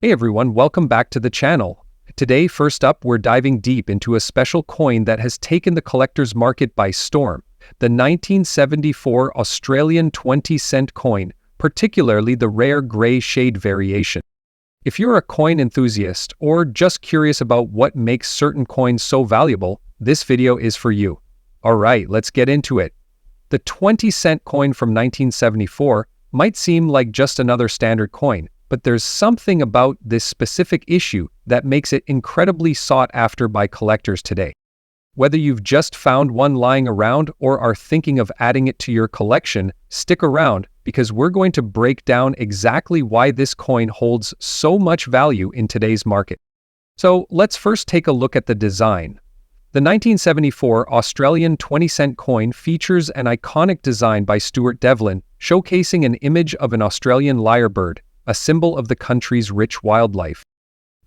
Hey everyone, welcome back to the channel. Today, first up, we're diving deep into a special coin that has taken the collector's market by storm, the 1974 Australian 20-cent coin, particularly the rare grey shade variation. If you're a coin enthusiast or just curious about what makes certain coins so valuable, this video is for you. Alright, let's get into it. The 20-cent coin from 1974 might seem like just another standard coin, but there's something about this specific issue that makes it incredibly sought after by collectors today. Whether you've just found one lying around or are thinking of adding it to your collection, stick around because we're going to break down exactly why this coin holds so much value in today's market. So let's first take a look at the design. The 1974 Australian 20-cent coin features an iconic design by Stuart Devlin, showcasing an image of an Australian lyrebird, a symbol of the country's rich wildlife.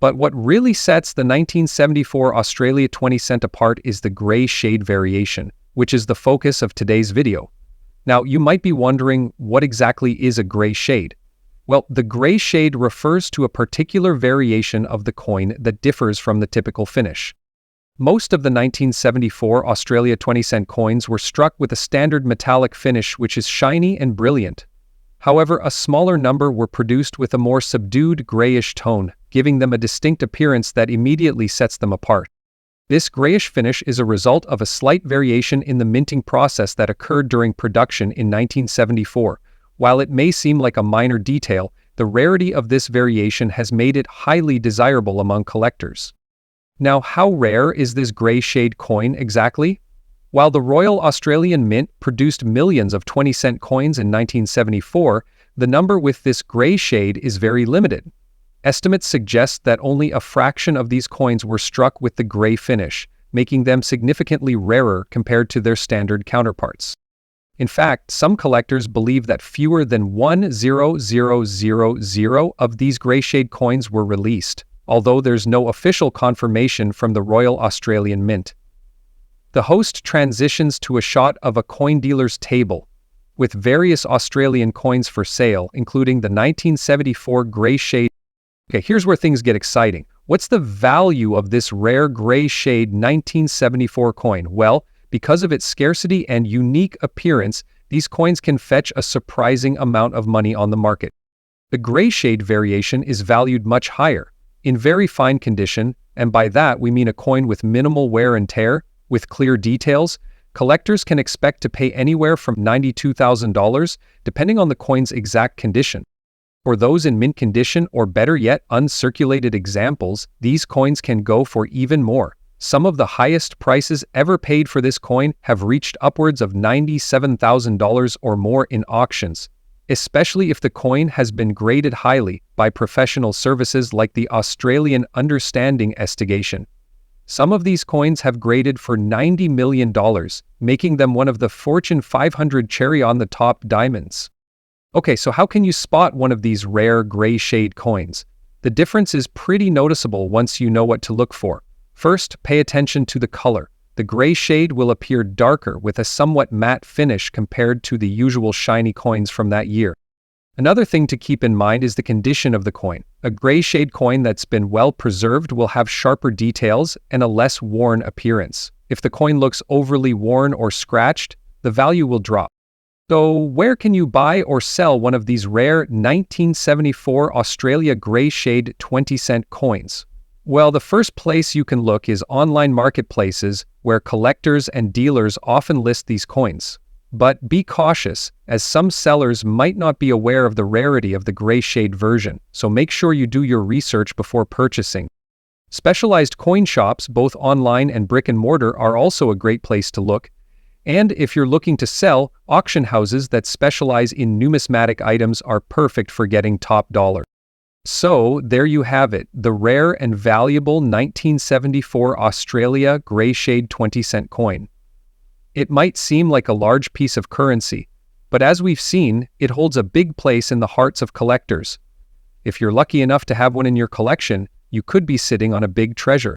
But what really sets the 1974 Australia 20 cent apart is the grey shade variation, which is the focus of today's video. Now, you might be wondering, what exactly is a grey shade? Well, the grey shade refers to a particular variation of the coin that differs from the typical finish. Most of the 1974 Australia 20 cent coins were struck with a standard metallic finish which is shiny and brilliant. However, a smaller number were produced with a more subdued grayish tone, giving them a distinct appearance that immediately sets them apart. This grayish finish is a result of a slight variation in the minting process that occurred during production in 1974. While it may seem like a minor detail, the rarity of this variation has made it highly desirable among collectors. Now, how rare is this grey shade coin exactly? While the Royal Australian Mint produced millions of 20-cent coins in 1974, the number with this grey shade is very limited. Estimates suggest that only a fraction of these coins were struck with the grey finish, making them significantly rarer compared to their standard counterparts. In fact, some collectors believe that fewer than 1,000 of these grey shade coins were released, although there's no official confirmation from the Royal Australian Mint. The host transitions to a shot of a coin dealer's table, with various Australian coins for sale, including the 1974 grey shade. Okay, here's where things get exciting. What's the value of this rare grey shade 1974 coin? Well, because of its scarcity and unique appearance, these coins can fetch a surprising amount of money on the market. The grey shade variation is valued much higher, in very fine condition, and by that we mean a coin with minimal wear and tear, with clear details. Collectors can expect to pay anywhere from $92,000, depending on the coin's exact condition. For those in mint condition or better yet, uncirculated examples, these coins can go for even more. Some of the highest prices ever paid for this coin have reached upwards of $97,000 or more in auctions, especially if the coin has been graded highly by professional services like the Australian Understanding Estimation. Some of these coins have graded for $90 million, making them one of the Fortune 500 cherry-on-the-top diamonds. Okay, so how can you spot one of these rare grey shade coins? The difference is pretty noticeable once you know what to look for. First, pay attention to the color. The grey shade will appear darker with a somewhat matte finish compared to the usual shiny coins from that year. Another thing to keep in mind is the condition of the coin. A grey shade coin that's been well preserved will have sharper details and a less worn appearance. If the coin looks overly worn or scratched, the value will drop. So, where can you buy or sell one of these rare 1974 Australia grey shade 20-cent coins? Well, the first place you can look is online marketplaces where collectors and dealers often list these coins. But be cautious, as some sellers might not be aware of the rarity of the grey shade version, so make sure you do your research before purchasing. Specialized coin shops, both online and brick and mortar, are also a great place to look. And if you're looking to sell, auction houses that specialize in numismatic items are perfect for getting top dollar. So, there you have it, the rare and valuable 1974 Australia grey shade 20-cent coin. It might seem like a large piece of currency, but as we've seen, it holds a big place in the hearts of collectors. If you're lucky enough to have one in your collection, you could be sitting on a big treasure.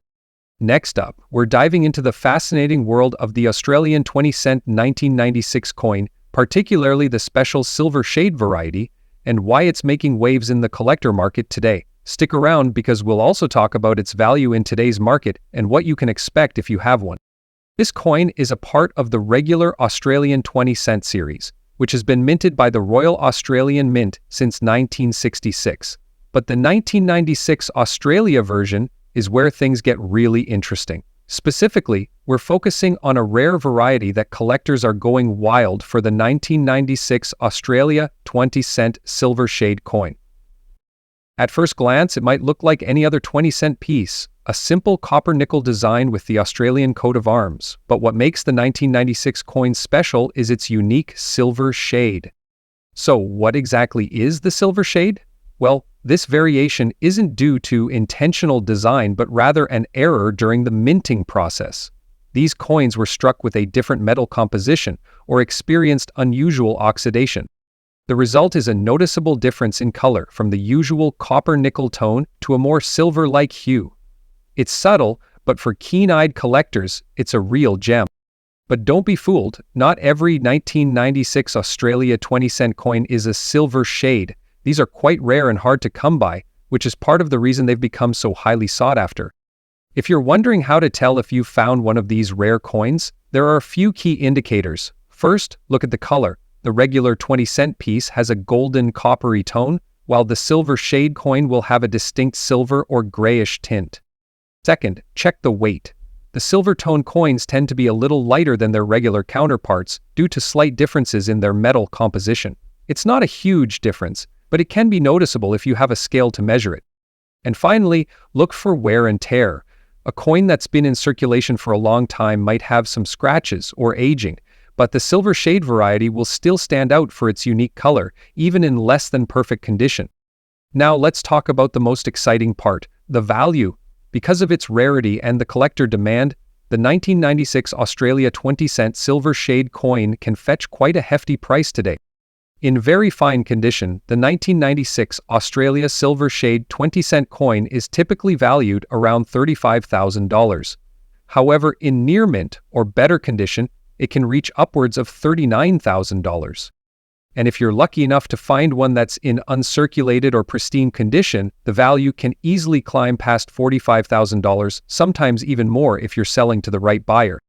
Next up, we're diving into the fascinating world of the Australian 20-cent 1996 coin, particularly the special silver shade variety, and why it's making waves in the collector market today. Stick around because we'll also talk about its value in today's market and what you can expect if you have one. This coin is a part of the regular Australian 20-cent series, which has been minted by the Royal Australian Mint since 1966. But the 1996 Australia version is where things get really interesting. Specifically, we're focusing on a rare variety that collectors are going wild for: the 1996 Australia 20-cent silver shade coin. At first glance, it might look like any other 20-cent piece, a simple copper-nickel design with the Australian coat of arms. But what makes the 1996 coin special is its unique silver shade. So what exactly is the silver shade? Well, this variation isn't due to intentional design, but rather an error during the minting process. These coins were struck with a different metal composition or experienced unusual oxidation. The result is a noticeable difference in color from the usual copper-nickel tone to a more silver-like hue. It's subtle, but for keen-eyed collectors, it's a real gem. But don't be fooled, not every 1996 Australia 20-cent coin is a silver shade. These are quite rare and hard to come by, which is part of the reason they've become so highly sought after. If you're wondering how to tell if you've found one of these rare coins, there are a few key indicators. First, look at the color. The regular 20-cent piece has a golden coppery tone, while the silver shade coin will have a distinct silver or grayish tint. Second, check the weight. The silver tone coins tend to be a little lighter than their regular counterparts due to slight differences in their metal composition. It's not a huge difference, but it can be noticeable if you have a scale to measure it. And finally, look for wear and tear. A coin that's been in circulation for a long time might have some scratches or aging, but the silver shade variety will still stand out for its unique color, even in less than perfect condition. Now let's talk about the most exciting part, the value. Because of its rarity and the collector demand, the 1996 Australia 20-cent silver shade coin can fetch quite a hefty price today. In very fine condition, the 1996 Australia silver shade 20-cent coin is typically valued around $35,000. However, in near mint or better condition, it can reach upwards of $39,000. And if you're lucky enough to find one that's in uncirculated or pristine condition, the value can easily climb past $45,000, sometimes even more if you're selling to the right buyer.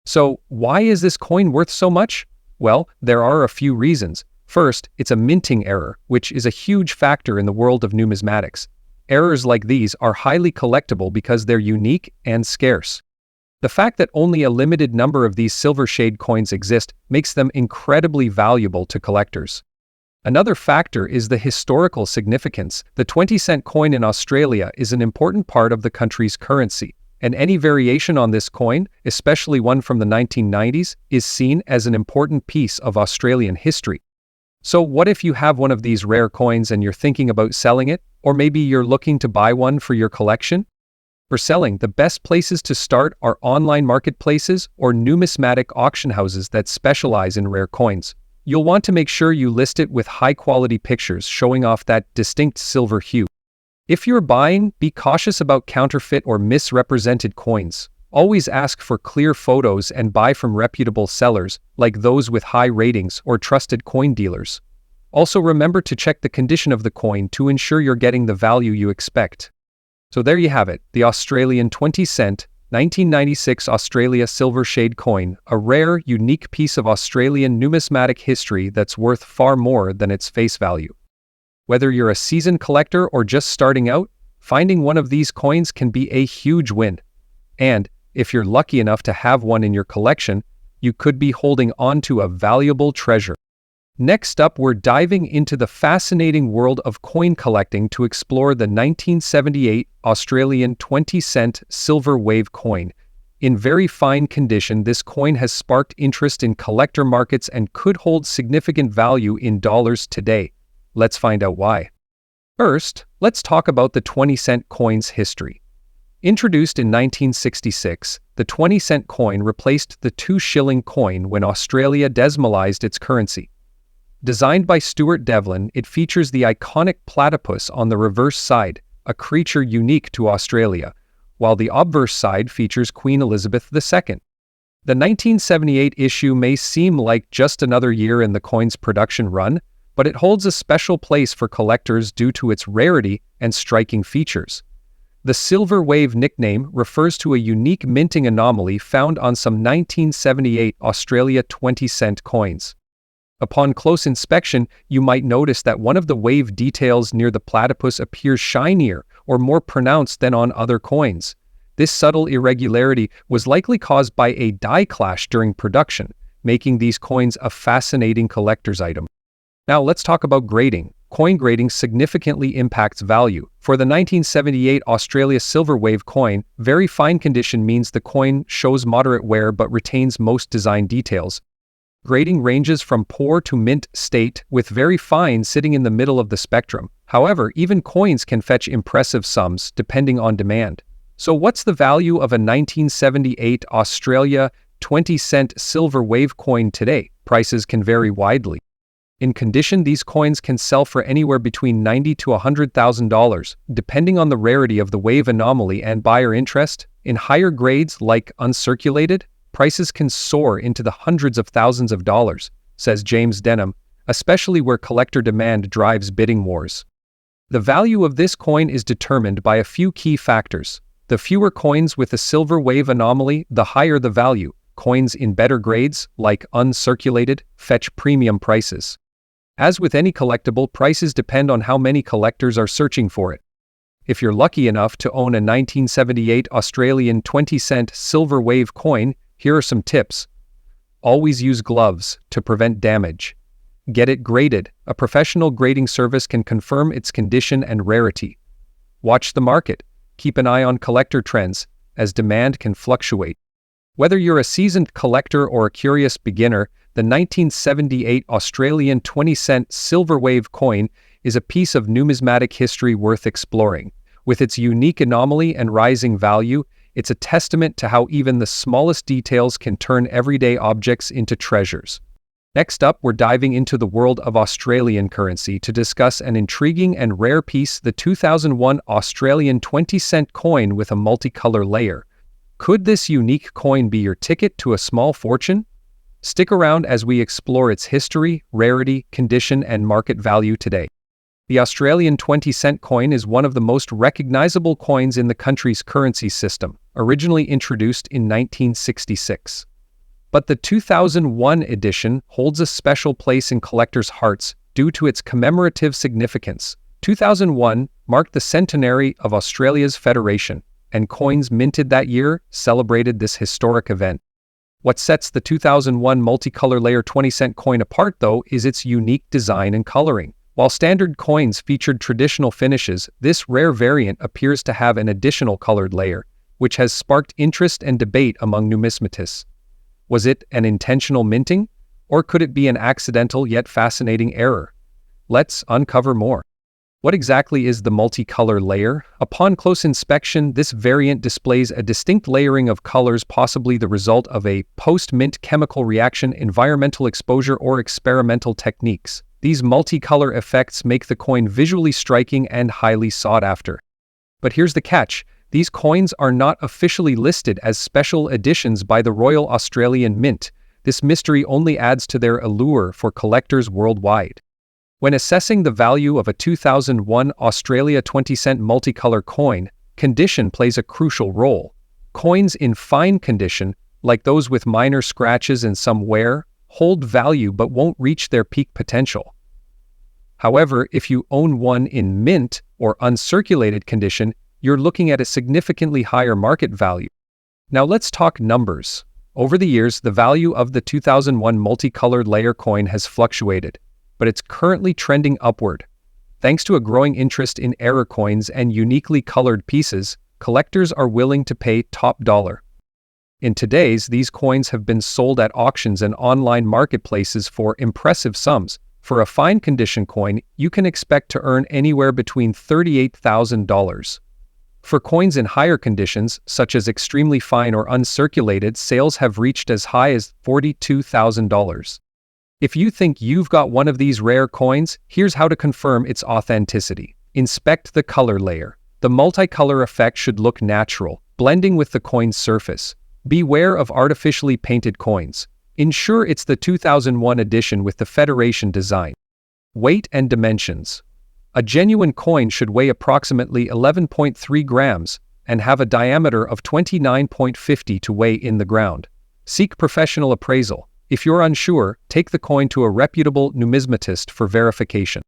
So, why is this coin worth so much? Well, there are a few reasons. First, it's a minting error, which is a huge factor in the world of numismatics. Errors like these are highly collectible because they're unique and scarce. The fact that only a limited number of these silver shade coins exist makes them incredibly valuable to collectors. Another factor is the historical significance. The 20-cent coin in Australia is an important part of the country's currency, and any variation on this coin, especially one from the 1990s, is seen as an important piece of Australian history. So what if you have one of these rare coins and you're thinking about selling it, or maybe you're looking to buy one for your collection? For selling, the best places to start are online marketplaces or numismatic auction houses that specialize in rare coins. You'll want to make sure you list it with high-quality pictures showing off that distinct silver hue. If you're buying, be cautious about counterfeit or misrepresented coins. Always ask for clear photos and buy from reputable sellers, like those with high ratings or trusted coin dealers. Also remember to check the condition of the coin to ensure you're getting the value you expect. So there you have it, the Australian 20-cent, 1996 Australia silver shade coin, a rare, unique piece of Australian numismatic history that's worth far more than its face value. Whether you're a seasoned collector or just starting out, finding one of these coins can be a huge win. And if you're lucky enough to have one in your collection, you could be holding on to a valuable treasure. Next up, we're diving into the fascinating world of coin collecting to explore the 1978 Australian 20-cent silver wave coin. In very fine condition, this coin has sparked interest in collector markets and could hold significant value in dollars today. Let's find out why. First, let's talk about the 20-cent coin's history. Introduced in 1966, the 20-cent coin replaced the 2-shilling coin when Australia decimalised its currency. Designed by Stuart Devlin, it features the iconic platypus on the reverse side, a creature unique to Australia, while the obverse side features Queen Elizabeth II. The 1978 issue may seem like just another year in the coin's production run, but it holds a special place for collectors due to its rarity and striking features. The Silver Wave nickname refers to a unique minting anomaly found on some 1978 Australia 20-cent coins. Upon close inspection, you might notice that one of the wave details near the platypus appears shinier or more pronounced than on other coins. This subtle irregularity was likely caused by a die clash during production, making these coins a fascinating collector's item. Now let's talk about grading. Coin grading significantly impacts value. For the 1978 Australia Silver Wave coin, very fine condition means the coin shows moderate wear but retains most design details. Grading ranges from poor to mint state, with very fine sitting in the middle of the spectrum. However, even coins can fetch impressive sums depending on demand. So what's the value of a 1978 Australia 20-cent Silver Wave coin today? Prices can vary widely. In condition, these coins can sell for anywhere between $90,000 to $100,000, depending on the rarity of the wave anomaly and buyer interest. In higher grades, like uncirculated, prices can soar into the hundreds of thousands of dollars, says James Denham, especially where collector demand drives bidding wars. The value of this coin is determined by a few key factors. The fewer coins with a silver wave anomaly, the higher the value. Coins in better grades, like uncirculated, fetch premium prices. As with any collectible, prices depend on how many collectors are searching for it. If you're lucky enough to own a 1978 Australian 20-cent Silver Wave coin, here are some tips. Always use gloves to prevent damage. Get it graded. A professional grading service can confirm its condition and rarity. Watch the market. Keep an eye on collector trends, as demand can fluctuate. Whether you're a seasoned collector or a curious beginner, the 1978 Australian 20-cent Silver Wave coin is a piece of numismatic history worth exploring. With its unique anomaly and rising value, it's a testament to how even the smallest details can turn everyday objects into treasures. Next up, we're diving into the world of Australian currency to discuss an intriguing and rare piece, the 2001 Australian 20-cent coin with a multicolor layer. Could this unique coin be your ticket to a small fortune? Stick around as we explore its history, rarity, condition, and market value today. The Australian 20-cent coin is one of the most recognizable coins in the country's currency system, originally introduced in 1966. But the 2001 edition holds a special place in collectors' hearts due to its commemorative significance. 2001 marked the centenary of Australia's Federation, and coins minted that year celebrated this historic event. What sets the 2001 multicolor layer 20-cent coin apart, though, is its unique design and coloring. While standard coins featured traditional finishes, this rare variant appears to have an additional colored layer, which has sparked interest and debate among numismatists. Was it an intentional minting, or could it be an accidental yet fascinating error? Let's uncover more. What exactly is the multicolor layer? Upon close inspection, this variant displays a distinct layering of colors, possibly the result of a post-mint chemical reaction, environmental exposure, or experimental techniques. These multicolor effects make the coin visually striking and highly sought after. But here's the catch. These coins are not officially listed as special editions by the Royal Australian Mint. This mystery only adds to their allure for collectors worldwide. When assessing the value of a 2001 Australia 20-cent multicolor coin, condition plays a crucial role. Coins in fine condition, like those with minor scratches and some wear, hold value but won't reach their peak potential. However, if you own one in mint or uncirculated condition, you're looking at a significantly higher market value. Now let's talk numbers. Over the years, the value of the 2001 multicolored layer coin has fluctuated, but it's currently trending upward. Thanks to a growing interest in error coins and uniquely colored pieces, collectors are willing to pay top dollar. In today's, these coins have been sold at auctions and online marketplaces for impressive sums. For a fine condition coin, you can expect to earn anywhere between $38,000. For coins in higher conditions, such as extremely fine or uncirculated, sales have reached as high as $42,000. If you think you've got one of these rare coins, here's how to confirm its authenticity. Inspect the color layer. The multicolor effect should look natural, blending with the coin's surface. Beware of artificially painted coins. Ensure it's the 2001 edition with the Federation design. Weight and dimensions. A genuine coin should weigh approximately 11.3 grams and have a diameter of 29.50 to weigh in the ground. Seek professional appraisal. If you're unsure, take the coin to a reputable numismatist for verification.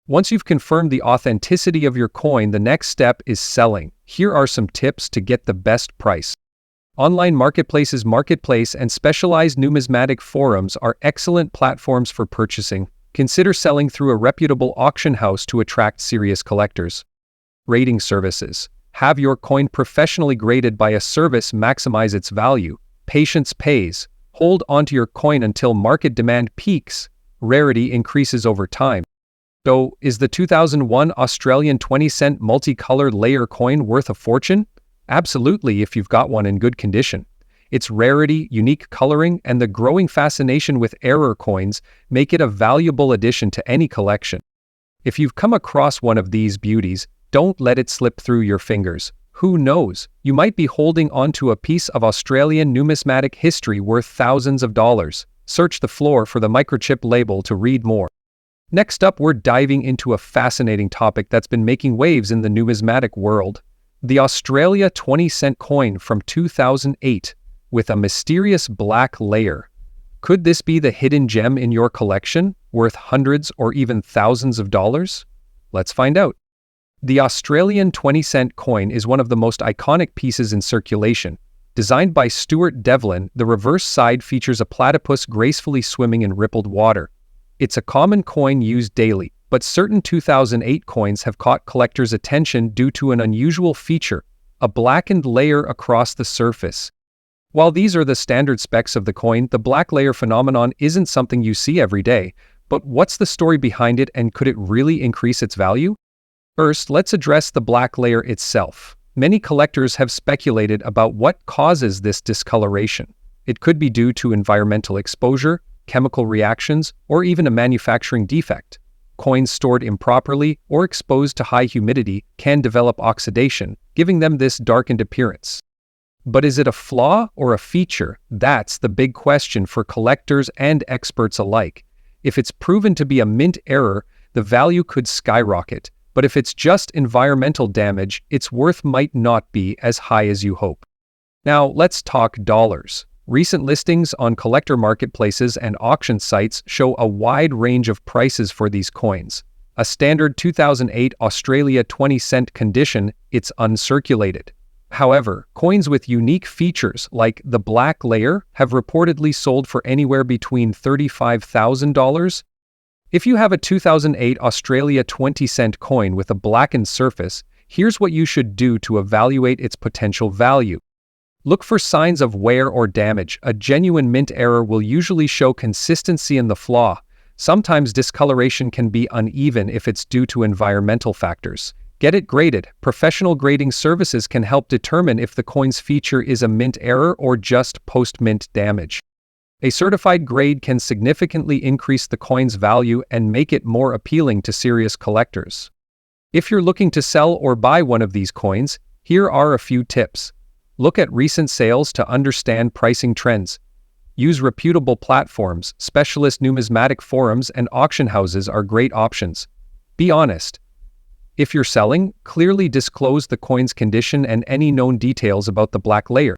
Once you've confirmed the authenticity of your coin, the next step is selling. Here are some tips to get the best price. Online marketplaces, marketplace, and specialized numismatic forums are excellent platforms for purchasing. Consider selling through a reputable auction house to attract serious collectors. Grading services. Have your coin professionally graded by a service. Maximize its value. Patience pays. Hold onto your coin until market demand peaks. Rarity increases over time. So, is the 2001 Australian 20-cent multicolor layer coin worth a fortune? Absolutely, if you've got one in good condition. Its rarity, unique coloring, and the growing fascination with error coins make it a valuable addition to any collection. If you've come across one of these beauties, don't let it slip through your fingers. Who knows, you might be holding onto a piece of Australian numismatic history worth thousands of dollars. Search the floor for the microchip label to read more. Next up, we're diving into a fascinating topic that's been making waves in the numismatic world. The Australia 20-cent coin from 2008, with a mysterious black layer. Could this be the hidden gem in your collection, worth hundreds or even thousands of dollars? Let's find out. The Australian 20-cent coin is one of the most iconic pieces in circulation. Designed by Stuart Devlin, the reverse side features a platypus gracefully swimming in rippled water. It's a common coin used daily, but certain 2008 coins have caught collectors' attention due to an unusual feature, a blackened layer across the surface. While these are the standard specs of the coin, the black layer phenomenon isn't something you see every day. But what's the story behind it, and could it really increase its value? First, let's address the black layer itself. Many collectors have speculated about what causes this discoloration. It could be due to environmental exposure, chemical reactions, or even a manufacturing defect. Coins stored improperly or exposed to high humidity can develop oxidation, giving them this darkened appearance. But is it a flaw or a feature? That's the big question for collectors and experts alike. If it's proven to be a mint error, the value could skyrocket. But if it's just environmental damage, its worth might not be as high as you hope. Now, let's talk dollars. Recent listings on collector marketplaces and auction sites show a wide range of prices for these coins. A standard 2008 Australia 20-cent condition, it's uncirculated. However, coins with unique features like the black layer have reportedly sold for anywhere between $35,000. If you have a 2008 Australia 20-cent coin with a blackened surface, here's what you should do to evaluate its potential value. Look for signs of wear or damage. A genuine mint error will usually show consistency in the flaw. Sometimes discoloration can be uneven if it's due to environmental factors. Get it graded. Professional grading services can help determine if the coin's feature is a mint error or just post-mint damage. A certified grade can significantly increase the coin's value and make it more appealing to serious collectors. If you're looking to sell or buy one of these coins, here are a few tips. Look at recent sales to understand pricing trends. Use reputable platforms. Specialist numismatic forums and auction houses are great options. Be honest. If you're selling, clearly disclose the coin's condition and any known details about the black layer.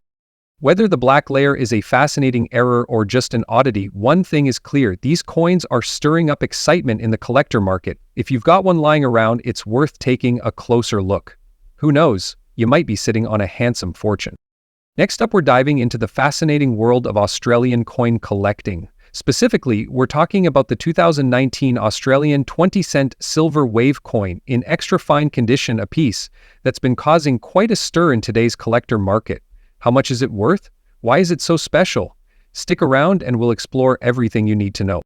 Whether the black layer is a fascinating error or just an oddity, one thing is clear: these coins are stirring up excitement in the collector market. If you've got one lying around, it's worth taking a closer look. Who knows? You might be sitting on a handsome fortune. Next up, we're diving into the fascinating world of Australian coin collecting. Specifically, we're talking about the 2019 Australian 20-cent silver wave coin in extra fine condition, a piece that's been causing quite a stir in today's collector market. How much is it worth? Why is it so special? Stick around and we'll explore everything you need to know.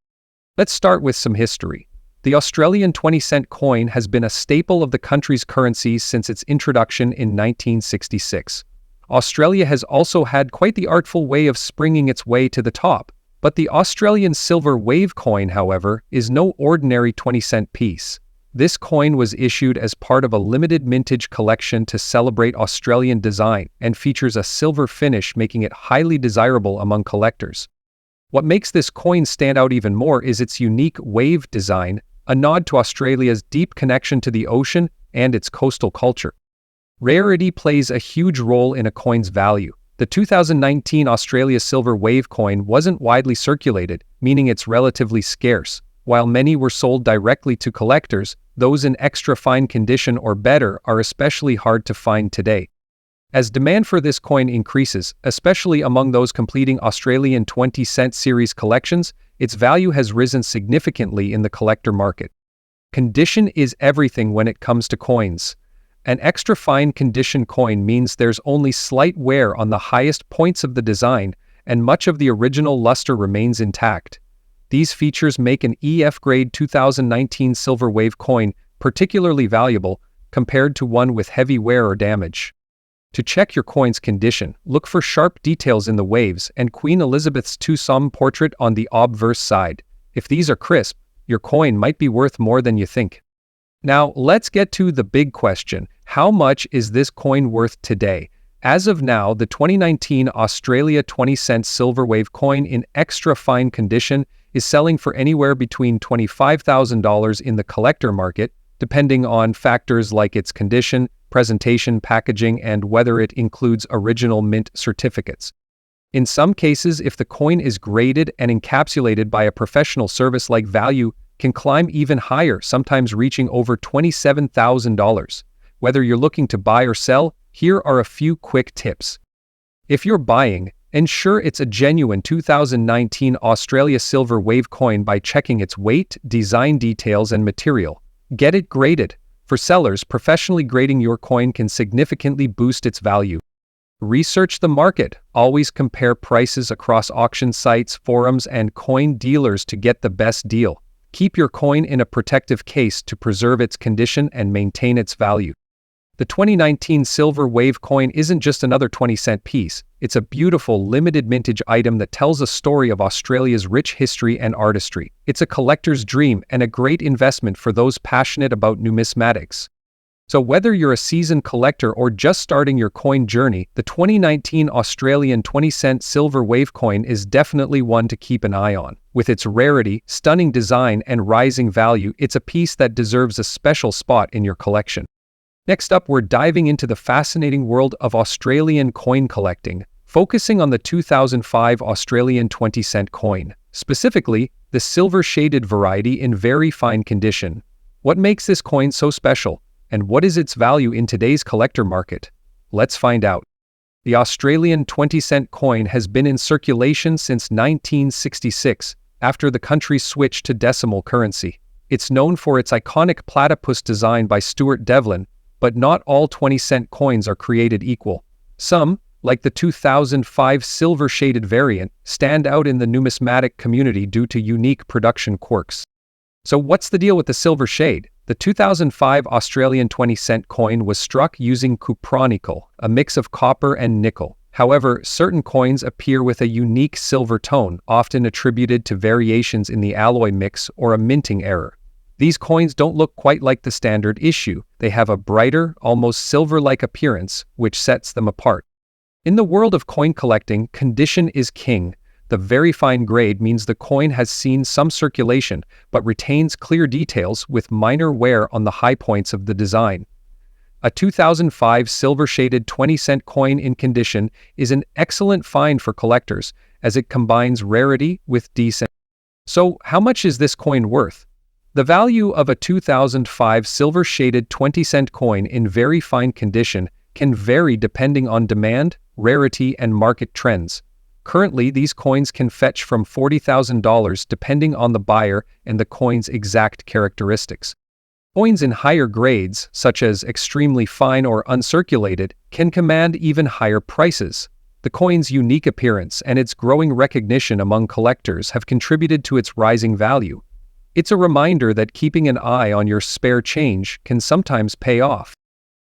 Let's start with some history. The Australian 20-cent coin has been a staple of the country's currency since its introduction in 1966. Australia has also had quite the artful way of springing its way to the top. But the Australian silver wave coin, however, is no ordinary 20-cent piece. This coin was issued as part of a limited mintage collection to celebrate Australian design and features a silver finish, making it highly desirable among collectors. What makes this coin stand out even more is its unique wave design. a nod to Australia's deep connection to the ocean and its coastal culture. Rarity plays a huge role in a coin's value. The 2019 Australia Silver Wave coin wasn't widely circulated, meaning it's relatively scarce. While many were sold directly to collectors, those in extra fine condition or better are especially hard to find today. As demand for this coin increases, especially among those completing Australian 20-cent series collections, its value has risen significantly in the collector market. Condition is everything when it comes to coins. An extra fine condition coin means there's only slight wear on the highest points of the design, and much of the original luster remains intact. These features make an EF grade 2019 Silver Wave coin particularly valuable compared to one with heavy wear or damage. To check your coin's condition, look for sharp details in the waves and Queen Elizabeth's two-some portrait on the obverse side. If these are crisp, your coin might be worth more than you think. Now, let's get to the big question. How much is this coin worth today? As of now, the 2019 Australia 20-cent Silver Wave coin in extra fine condition is selling for anywhere between $25,000 in the collector market, depending on factors like its condition, presentation, packaging, and whether it includes original mint certificates. In some cases, if the coin is graded and encapsulated by a professional service, like value can climb even higher, sometimes reaching over $27,000. Whether you're looking to buy or sell, here are a few quick tips. If you're buying, ensure it's a genuine 2019 Australia Silver Wave coin by checking its weight, design details, and material. Get it graded. For sellers, professionally grading your coin can significantly boost its value. Research the market. Always compare prices across auction sites, forums, and coin dealers to get the best deal. Keep your coin in a protective case to preserve its condition and maintain its value. The 2019 Silver Wave coin isn't just another 20-cent piece. It's a beautiful, limited mintage item that tells a story of Australia's rich history and artistry. It's a collector's dream and a great investment for those passionate about numismatics. So whether you're a seasoned collector or just starting your coin journey, the 2019 Australian 20-cent Silver Wave coin is definitely one to keep an eye on. With its rarity, stunning design, and rising value, it's a piece that deserves a special spot in your collection. Next up, we're diving into the fascinating world of Australian coin collecting, focusing on the 2005 Australian 20-cent coin, specifically the silver-shaded variety in very fine condition. What makes this coin so special, and what is its value in today's collector market? Let's find out. The Australian 20-cent coin has been in circulation since 1966, after the country switched to decimal currency. It's known for its iconic platypus design by Stuart Devlin, but not all 20-cent coins are created equal. Some, like the 2005 silver-shaded variant, stand out in the numismatic community due to unique production quirks. So what's the deal with the silver shade? The 2005 Australian 20-cent coin was struck using cupronickel, a mix of copper and nickel. However, certain coins appear with a unique silver tone, often attributed to variations in the alloy mix or a minting error. These coins don't look quite like the standard issue. They have a brighter, almost silver-like appearance, which sets them apart. In the world of coin collecting, condition is king. The very fine grade means the coin has seen some circulation, but retains clear details with minor wear on the high points of the design. A 2005 silver-shaded 20-cent coin in condition is an excellent find for collectors, as it combines rarity with decent. So, how much is this coin worth? The value of a 2005 silver-shaded 20-cent coin in very fine condition can vary depending on demand, rarity, and market trends. Currently, these coins can fetch from $40,000 depending on the buyer and the coin's exact characteristics. Coins in higher grades, such as extremely fine or uncirculated, can command even higher prices. The coin's unique appearance and its growing recognition among collectors have contributed to its rising value. It's a reminder that keeping an eye on your spare change can sometimes pay off.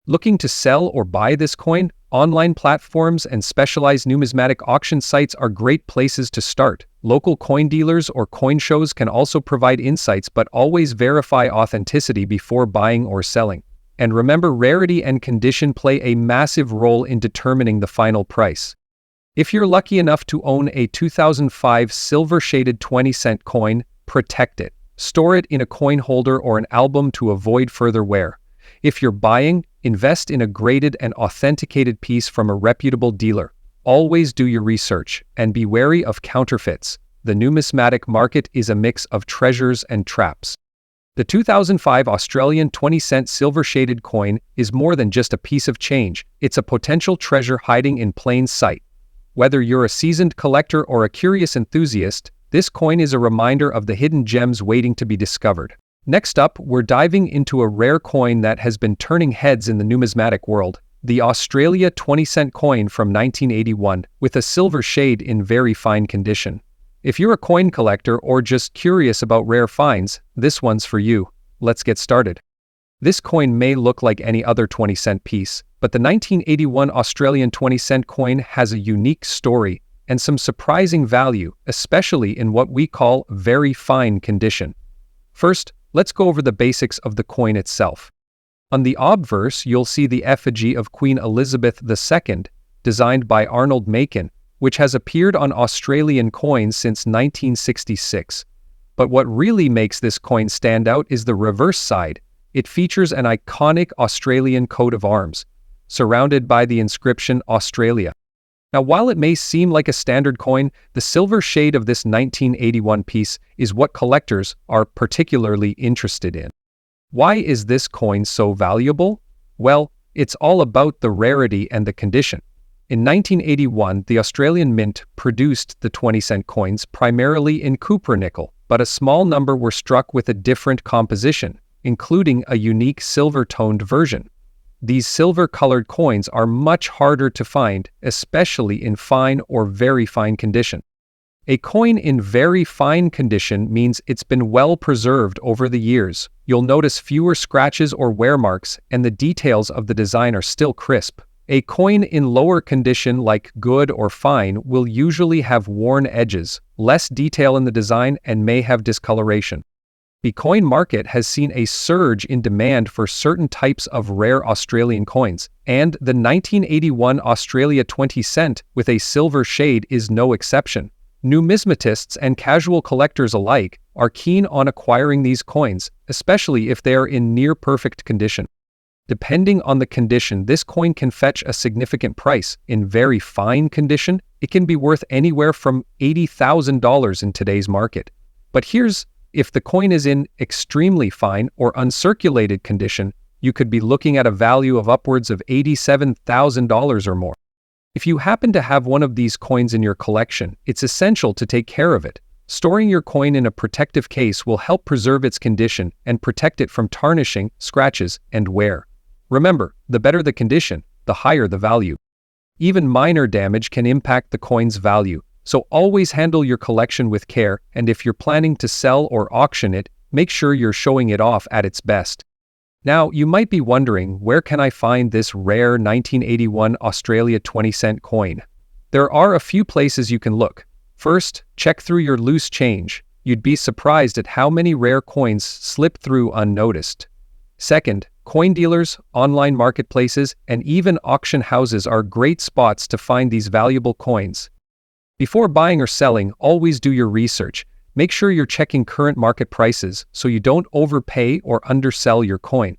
Looking to sell or buy this coin? Online platforms and specialized numismatic auction sites are great places to start. Local coin dealers or coin shows can also provide insights, but always verify authenticity before buying or selling. And remember, rarity and condition play a massive role in determining the final price. If you're lucky enough to own a 2005 silver-shaded 20-cent coin, protect it. Store it in a coin holder or an album to avoid further wear. If you're buying, invest in a graded and authenticated piece from a reputable dealer. Always do your research and be wary of counterfeits. The numismatic market is a mix of treasures and traps. The 2005 Australian 20-cent silver-shaded coin is more than just a piece of change. It's a potential treasure hiding in plain sight. Whether you're a seasoned collector or a curious enthusiast, this coin is a reminder of the hidden gems waiting to be discovered. Next up, we're diving into a rare coin that has been turning heads in the numismatic world, the Australia 20-cent coin from 1981, with a silver shade in very fine condition. If you're a coin collector or just curious about rare finds, this one's for you. Let's get started. This coin may look like any other 20-cent piece, but the 1981 Australian 20-cent coin has a unique story and some surprising value, especially in what we call very fine condition. First, let's go over the basics of the coin itself. On the obverse, you'll see the effigy of Queen Elizabeth II, designed by Arnold Macon, which has appeared on Australian coins since 1966. But what really makes this coin stand out is the reverse side. It features an iconic Australian coat of arms, surrounded by the inscription Australia. Now, while it may seem like a standard coin, the silver shade of this 1981 piece is what collectors are particularly interested in. Why is this coin so valuable? Well, it's all about the rarity and the condition. In 1981, the Australian Mint produced the 20-cent coins primarily in cupronickel, but a small number were struck with a different composition, including a unique silver-toned version. These silver-colored coins are much harder to find, especially in fine or very fine condition. A coin in very fine condition means it's been well preserved over the years. You'll notice fewer scratches or wear marks, and the details of the design are still crisp. A coin in lower condition like good or fine will usually have worn edges, less detail in the design, and may have discoloration. The coin market has seen a surge in demand for certain types of rare Australian coins, and the 1981 Australia 20-cent with a silver shade is no exception. Numismatists and casual collectors alike are keen on acquiring these coins, especially if they are in near-perfect condition. Depending on the condition, this coin can fetch a significant price. In very fine condition, it can be worth anywhere from $80,000 in today's market. But if the coin is in extremely fine or uncirculated condition, you could be looking at a value of upwards of $87,000 or more. If you happen to have one of these coins in your collection, it's essential to take care of it. Storing your coin in a protective case will help preserve its condition and protect it from tarnishing, scratches, and wear. Remember, the better the condition, the higher the value. Even minor damage can impact the coin's value, so always handle your collection with care, and if you're planning to sell or auction it, make sure you're showing it off at its best. Now, you might be wondering, where can I find this rare 1981 Australia 20-cent coin? There are a few places you can look. First, check through your loose change. You'd be surprised at how many rare coins slip through unnoticed. Second, coin dealers, online marketplaces, and even auction houses are great spots to find these valuable coins. Before buying or selling, always do your research. Make sure you're checking current market prices so you don't overpay or undersell your coin.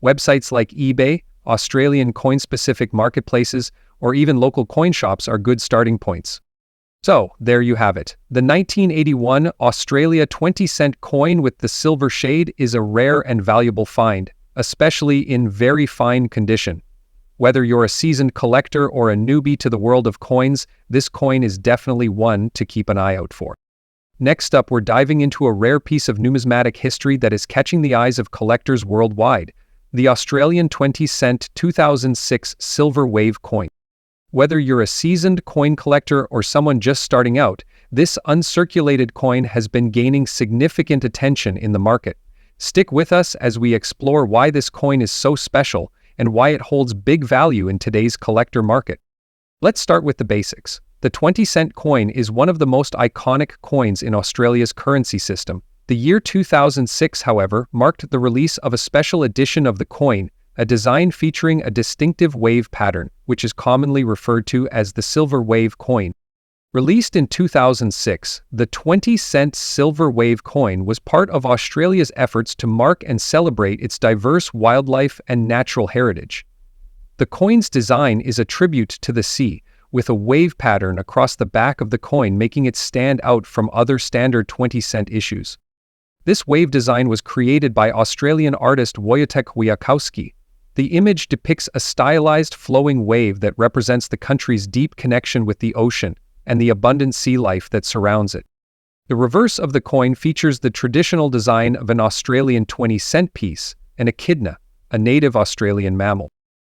Websites like eBay, Australian coin-specific marketplaces, or even local coin shops are good starting points. So, there you have it. The 1981 Australia 20-cent coin with the silver shade is a rare and valuable find, especially in very fine condition. Whether you're a seasoned collector or a newbie to the world of coins, this coin is definitely one to keep an eye out for. Next up, we're diving into a rare piece of numismatic history that is catching the eyes of collectors worldwide, the Australian 20-cent 2006 silver wave coin. Whether you're a seasoned coin collector or someone just starting out, this uncirculated coin has been gaining significant attention in the market. Stick with us as we explore why this coin is so special and why it holds big value in today's collector market. Let's start with the basics. The 20-cent coin is one of the most iconic coins in Australia's currency system. The year 2006, however, marked the release of a special edition of the coin, a design featuring a distinctive wave pattern, which is commonly referred to as the silver wave coin. Released in 2006, the 20-cent silver wave coin was part of Australia's efforts to mark and celebrate its diverse wildlife and natural heritage. The coin's design is a tribute to the sea, with a wave pattern across the back of the coin making it stand out from other standard 20-cent issues. This wave design was created by Australian artist Wojciech Wijakowski. The image depicts a stylized flowing wave that represents the country's deep connection with the ocean and the abundant sea life that surrounds it. The reverse of the coin features the traditional design of an Australian 20-cent piece, an echidna, a native Australian mammal.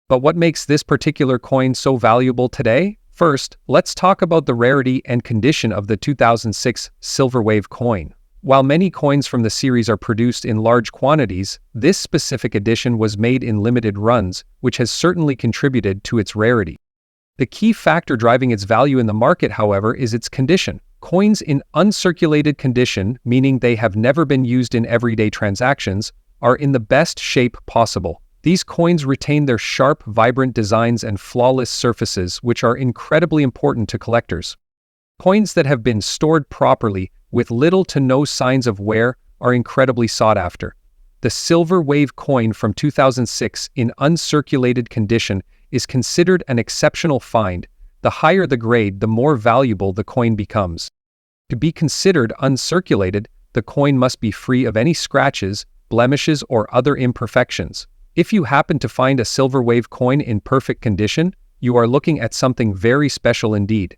But what makes this particular coin so valuable today? First, let's talk about the rarity and condition of the 2006 silver wave coin. While many coins from the series are produced in large quantities, this specific edition was made in limited runs, which has certainly contributed to its rarity. The key factor driving its value in the market, however, is its condition. Coins in uncirculated condition, meaning they have never been used in everyday transactions, are in the best shape possible. These coins retain their sharp, vibrant designs and flawless surfaces, which are incredibly important to collectors. Coins that have been stored properly, with little to no signs of wear, are incredibly sought after. The silver wave coin from 2006 in uncirculated condition is considered an exceptional find. The higher the grade, the more valuable the coin becomes. To be considered uncirculated, the coin must be free of any scratches, blemishes, or other imperfections. If you happen to find a silver wave coin in perfect condition, you are looking at something very special indeed.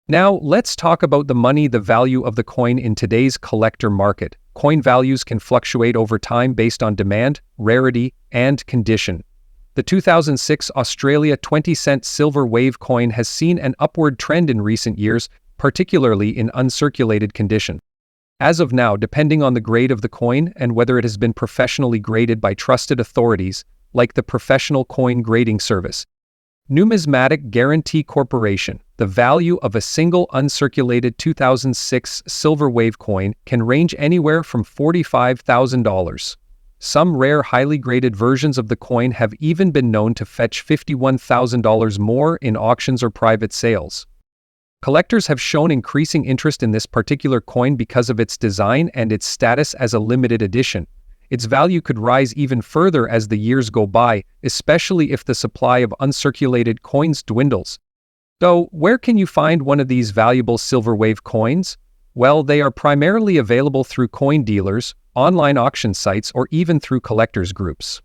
Now, let's talk about the money, the value of the coin in today's collector market. Coin values can fluctuate over time based on demand, rarity, and condition. The 2006 Australia 20-cent silver wave coin has seen an upward trend in recent years, particularly in uncirculated condition. As of now, depending on the grade of the coin and whether it has been professionally graded by trusted authorities, like the Professional Coin Grading Service, Numismatic Guarantee Corporation, the value of a single uncirculated 2006 silver wave coin can range anywhere from $45,000. Some rare highly graded versions of the coin have even been known to fetch $51,000 more in auctions or private sales. Collectors have shown increasing interest in this particular coin because of its design and its status as a limited edition. Its value could rise even further as the years go by, especially if the supply of uncirculated coins dwindles. So, where can you find one of these valuable silver wave coins? Well, they are primarily available through coin dealers, online auction sites, or even through collectors groups.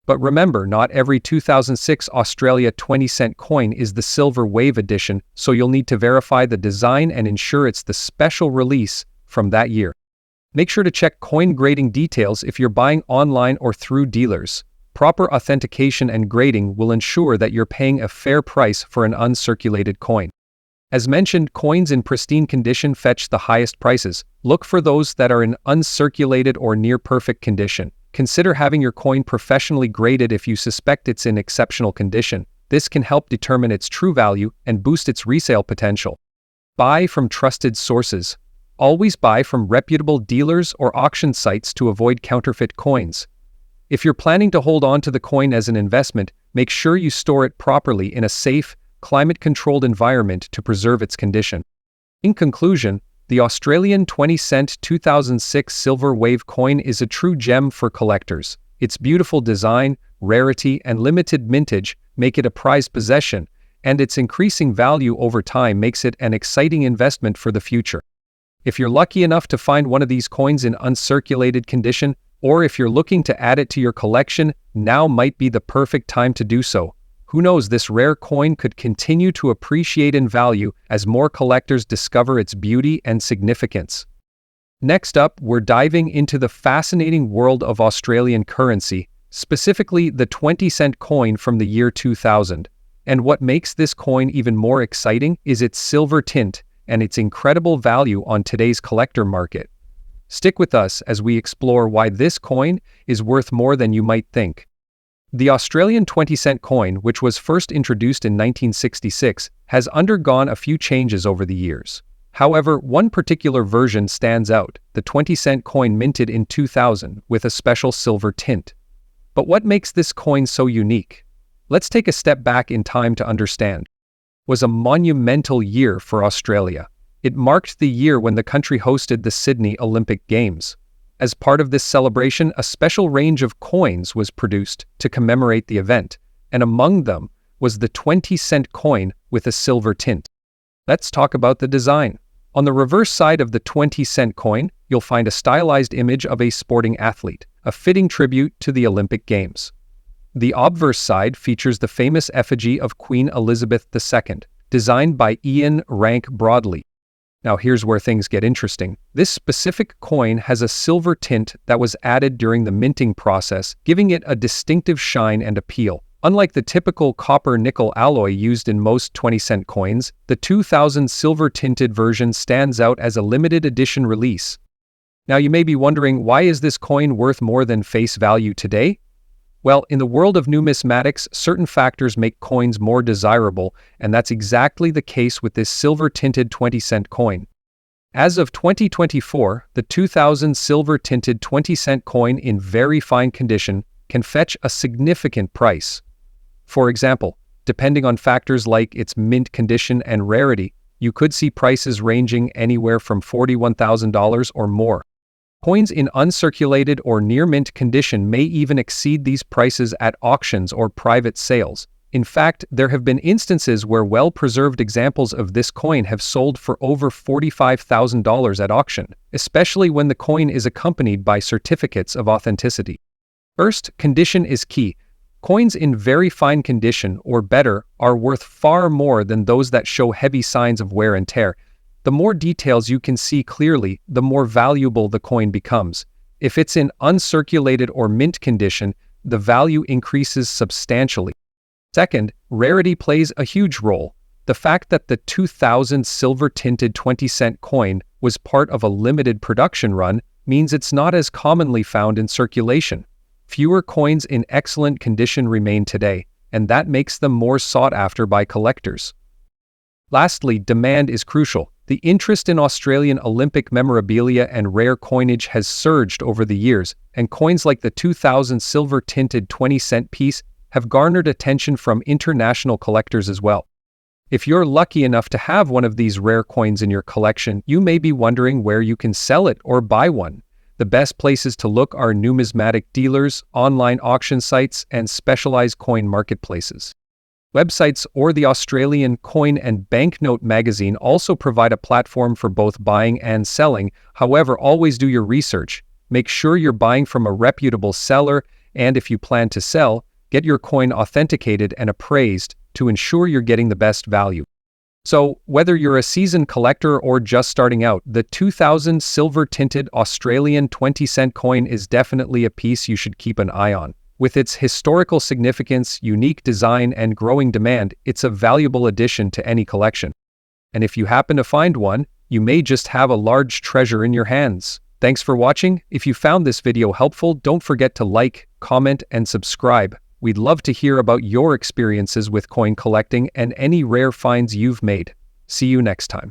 But remember, not every 2006 Australia 20-cent coin is the silver wave edition, so you'll need to verify the design and ensure it's the special release from that year. Make sure to check coin grading details if you're buying online or through dealers. Proper authentication and grading will ensure that you're paying a fair price for an uncirculated coin. As mentioned, coins in pristine condition fetch the highest prices. Look for those that are in uncirculated or near perfect condition. Consider having your coin professionally graded if you suspect it's in exceptional condition. This can help determine its true value and boost its resale potential. Buy from trusted sources. Always buy from reputable dealers or auction sites to avoid counterfeit coins. If you're planning to hold on to the coin as an investment, make sure you store it properly in a safe, climate-controlled environment to preserve its condition. In conclusion, the Australian 20-cent 2006 silver wave coin is a true gem for collectors. Its beautiful design, rarity, and limited mintage make it a prized possession, and its increasing value over time makes it an exciting investment for the future. If you're lucky enough to find one of these coins in uncirculated condition, or if you're looking to add it to your collection, now might be the perfect time to do so. Who knows, this rare coin could continue to appreciate in value as more collectors discover its beauty and significance. Next up, we're diving into the fascinating world of Australian currency, specifically the 20-cent coin from the year 2000. And what makes this coin even more exciting is its silver tint and its incredible value on today's collector market. Stick with us as we explore why this coin is worth more than you might think. The Australian 20-cent coin, which was first introduced in 1966, has undergone a few changes over the years. However, one particular version stands out, the 20-cent coin minted in 2000 with a special silver tint. But what makes this coin so unique? Let's take a step back in time to understand. was a monumental year for Australia. It marked the year when the country hosted the Sydney Olympic Games. As part of this celebration, a special range of coins was produced to commemorate the event, and among them was the 20-cent coin with a silver tint. Let's talk about the design. On the reverse side of the 20-cent coin, you'll find a stylized image of a sporting athlete, a fitting tribute to the Olympic Games. The obverse side features the famous effigy of Queen Elizabeth II, designed by Ian Rank Broadley. Now here's where things get interesting. This specific coin has a silver tint that was added during the minting process, giving it a distinctive shine and appeal. Unlike the typical copper-nickel alloy used in most 20-cent coins, the 2000 silver-tinted version stands out as a limited edition release. Now you may be wondering, why is this coin worth more than face value today? Well, in the world of numismatics, certain factors make coins more desirable, and that's exactly the case with this silver-tinted 20-cent coin. As of 2024, the 2000 silver-tinted 20-cent coin in very fine condition can fetch a significant price. For example, depending on factors like its mint condition and rarity, you could see prices ranging anywhere from $41,000 or more. Coins in uncirculated or near-mint condition may even exceed these prices at auctions or private sales. In fact, there have been instances where well-preserved examples of this coin have sold for over $45,000 at auction, especially when the coin is accompanied by certificates of authenticity. First, condition is key. Coins in very fine condition or better are worth far more than those that show heavy signs of wear and tear. The more details you can see clearly, the more valuable the coin becomes. If it's in uncirculated or mint condition, the value increases substantially. Second, rarity plays a huge role. The fact that the 2000 silver-tinted 20-cent coin was part of a limited production run means it's not as commonly found in circulation. Fewer coins in excellent condition remain today, and that makes them more sought after by collectors. Lastly, demand is crucial. The interest in Australian Olympic memorabilia and rare coinage has surged over the years, and coins like the 2000 silver-tinted 20-cent piece have garnered attention from international collectors as well. If you're lucky enough to have one of these rare coins in your collection, you may be wondering where you can sell it or buy one. The best places to look are numismatic dealers, online auction sites, and specialized coin marketplaces. Websites or the Australian Coin and Banknote magazine also provide a platform for both buying and selling. However, always do your research. Make sure you're buying from a reputable seller, and if you plan to sell, get your coin authenticated and appraised to ensure you're getting the best value. So, whether you're a seasoned collector or just starting out, the 2000 silver-tinted Australian 20-cent coin is definitely a piece you should keep an eye on. With its historical significance, unique design, and growing demand, it's a valuable addition to any collection. And if you happen to find one, you may just have a large treasure in your hands. Thanks for watching. If you found this video helpful, don't forget to like, comment, and subscribe. We'd love to hear about your experiences with coin collecting and any rare finds you've made. See you next time.